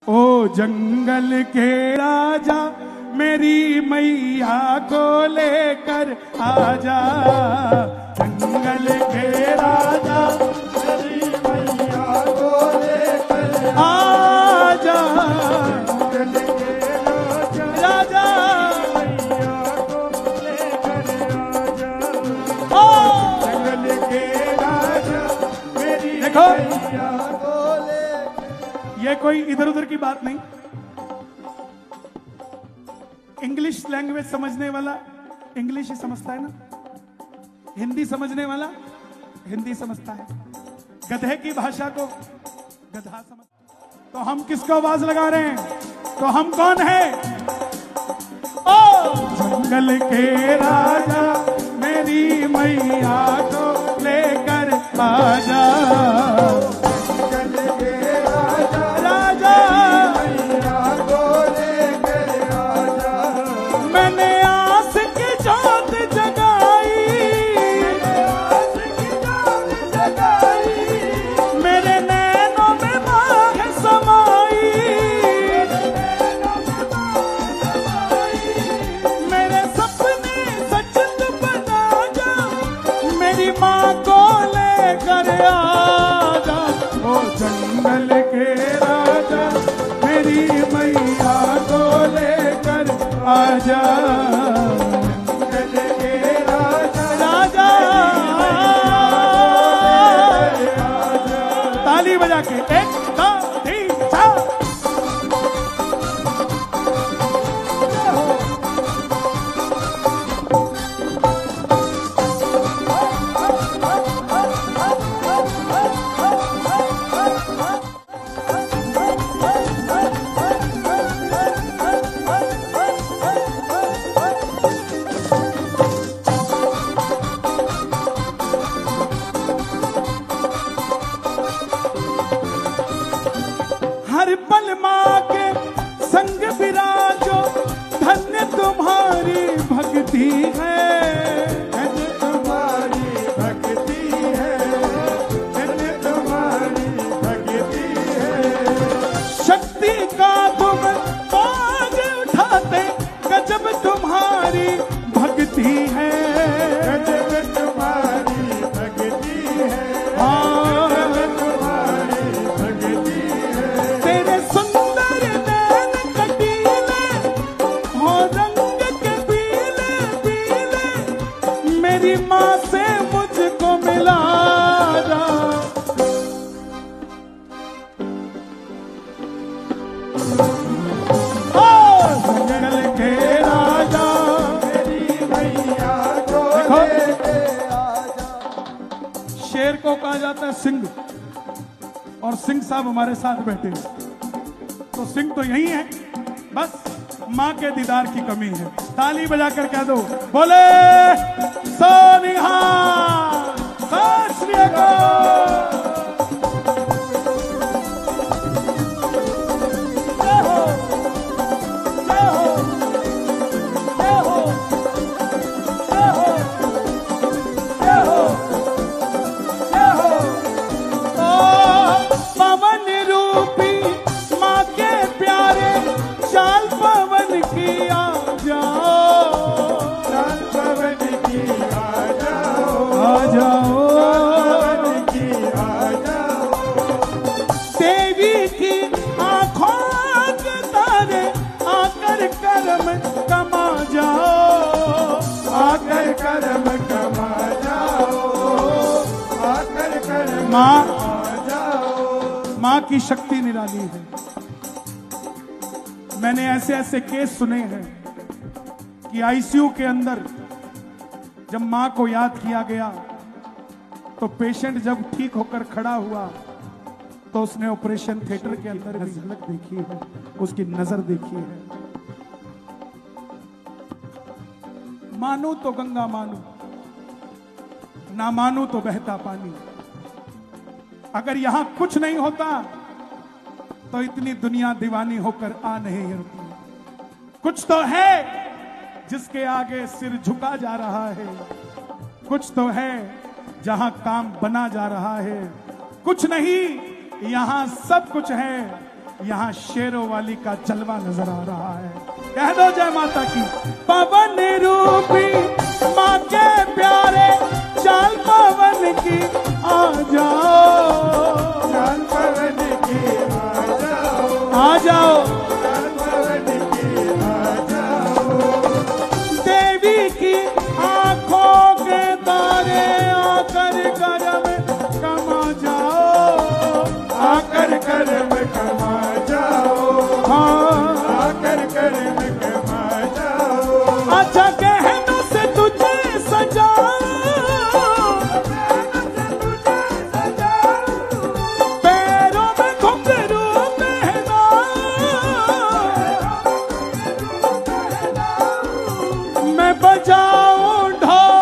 ओ जंगल के राजा मेरी मैया को लेकर आजा, जंगल के राजा मेरी मैया को लेकर आजा, जंगल के राजा मैया को लेकर आजा, ओ जंगल के राजा मेरी मैया को लेकर। ये कोई इधर उधर की बात नहीं। इंग्लिश लैंग्वेज समझने वाला इंग्लिश ही समझता है ना, हिंदी समझने वाला हिंदी समझता है, गधे की भाषा को गधा समझ। तो हम किसको आवाज लगा रहे हैं? तो हम कौन है? ओ जंगल के राजा मेरी मैया को लेकर आजा, जंगल के राजा मैया को लेकर आजा। मैंने आस की जोत जगाई, आस की जोत जगाई, मेरे नैनों में बाग समाई, मेरे सपने सच तू बना जा, मेरी माँ को लेकर आजा। ओ जंगल के राजा मेरी मैया को लेकर आजा, जंगल के राजा ताली बजा के 1 2 3 4। हर पल माँ के संग विराजो, धन्य तुम्हारी भक्ति है, धन्य तुम्हारी भक्ति है, धन्य तुम्हारी भक्ति है। शक्ति का तुम बाज उठाते, गजब तुम्हारी भक्ति है, गजब तुम्हारी भक्ति है, मेरी माँ से मुझको मिला जा। जंगल के राजा मेरी मैया को लेकर आजा। शेर को कहा जाता है सिंह, और सिंह साहब हमारे साथ बैठे हैं, तो सिंह तो यही है, बस माँ के दीदार की कमी है। ताली बजाकर कह दो, बोले सोनिहा सत श्री अकाल। जय हो, जय हो, जय हो, जय हो, जय हो, जय हो। ओ पवन रूपी माँ के प्यारे, चाल पवन की आ जाओ, चाल पवन की आ जाओ, आ जाओ, पवन की आ जाओ। देवी की आँखों के तारे आकर करम कमा जाओ, आकर करम कमा जाओ, आकर करम कमा जाओ। माँ की शक्ति निराली है। मैंने ऐसे ऐसे केस सुने हैं कि आईसीयू के अंदर जब मां को याद किया गया, तो पेशेंट जब ठीक होकर खड़ा हुआ, तो उसने ऑपरेशन थिएटर के अंदर भी झलक देखी है, उसकी नजर देखी है। मानो तो गंगा मानो, ना मानो तो बहता पानी। अगर यहां कुछ नहीं होता तो इतनी दुनिया दीवानी होकर आ नहीं रुकी। कुछ तो है जिसके आगे सिर झुका जा रहा है, कुछ तो है जहां काम बना जा रहा है, कुछ नहीं यहां सब कुछ है, यहाँ शेरों वाली का जलवा नजर आ रहा है। कह दो जय माता की। पवन रूपी माँ के प्यारे चाल पवन की आ जाओ, चाल पवन की आ जाओ, आ जाओ, चाल पवन की आ जाओ। देवी की आंखों के तारे आकर करम कमा जाओ, आकर कर्म कमा जाओ, हाँ आकर कर्म कमा जाओ। अच्छा कहनों से तुझे सजाओ, पैरों में घुंघरू पहना, मैं बजाऊं ढोल,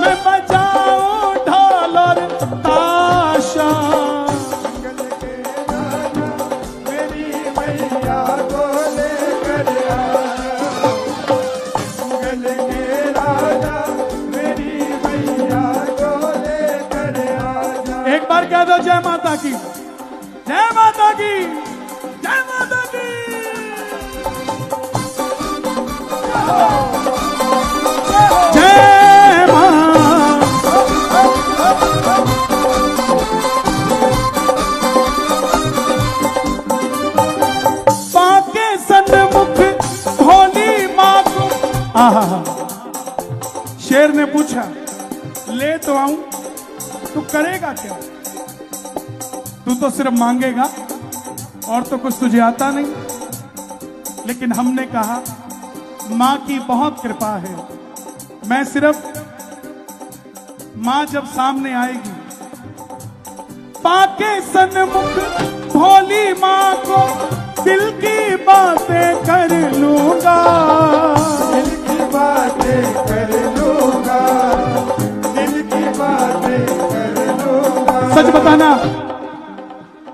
मैं बजाऊं ढोल और ताशा। मंगल के राजा मेरी मैया को लेकर आया, मंगल के राजा मेरी मैया को लेकर आया। एक बार कह दो जय माता की, जय माता की, जय माता की। जय मां। पाके सन्मुख भोली माँ को। आहा, शेर ने पूछा ले तो आऊं, तू करेगा क्या? तू तो सिर्फ मांगेगा और तो कुछ तुझे आता नहीं। लेकिन हमने कहा मां की बहुत कृपा है, मैं सिर्फ मां जब सामने आएगी, पाके सन्मुख भोली मां को दिल की बातें कर लूंगा, दिल की बातें कर लूंगा, दिल की बातें कर लूंगा। सच बताना,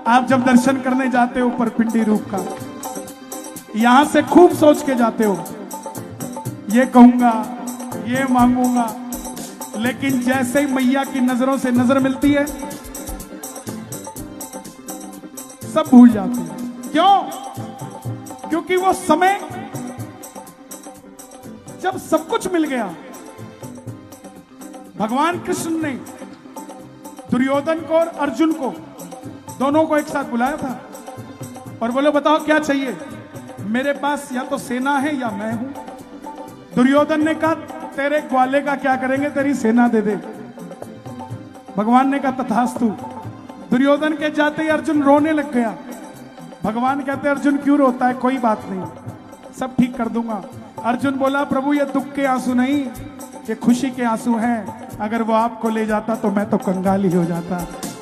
आप जब दर्शन करने जाते हो ऊपर पिंडी रूप का, यहां से खूब सोच के जाते हो, ये कहूंगा, ये मांगूंगा, लेकिन जैसे ही मैया की नजरों से नजर मिलती है सब भूल जाते हैं। क्यों? क्योंकि वो समय जब सब कुछ मिल गया। भगवान कृष्ण ने दुर्योधन को और अर्जुन को दोनों को एक साथ बुलाया था और बोले बताओ क्या चाहिए? मेरे पास या तो सेना है या मैं हूं। दुर्योधन ने कहा तेरे ग्वाले का क्या करेंगे, तेरी सेना दे दे। भगवान ने कहा तथास्तु। दुर्योधन के जाते ही अर्जुन रोने लग गया। भगवान कहते अर्जुन क्यों रोता है? कोई बात नहीं, सब ठीक कर दूंगा। अर्जुन बोला प्रभु ये दुख के आंसू नहीं, ये खुशी के आंसू हैं। अगर वो आपको ले जाता तो मैं तो कंगाल ही हो जाता।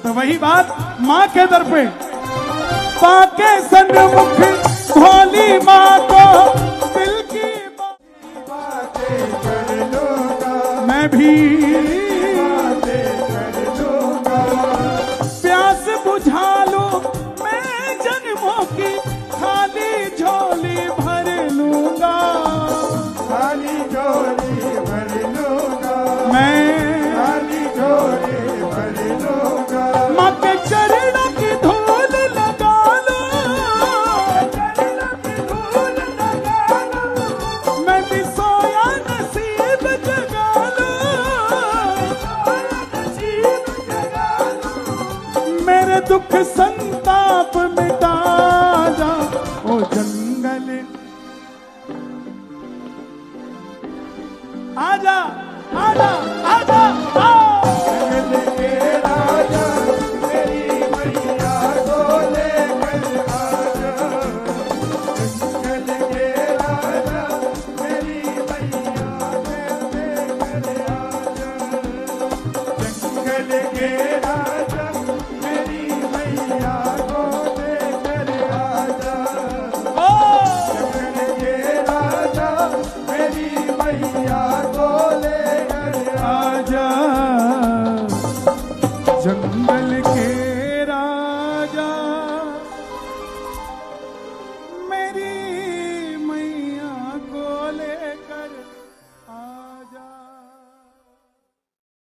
तो वही बात माँ के दर पे, पाके सन्मुख भोली माँ को दिल की बातें कर लूंगा, मैं भी बातें कर लूंगा। प्यास बुझा लूं मैं जन्मों की, खाली झोली भर लूंगा, खाली झोली भर लूंगा, मैं खाली झोली भर लूंगा। माँ के चरणों की धूल लगा लो, मैं भी सोया नसीब जगा लो, मेरे दुख संताप मिटा जा ओ जंगल। आजा आजा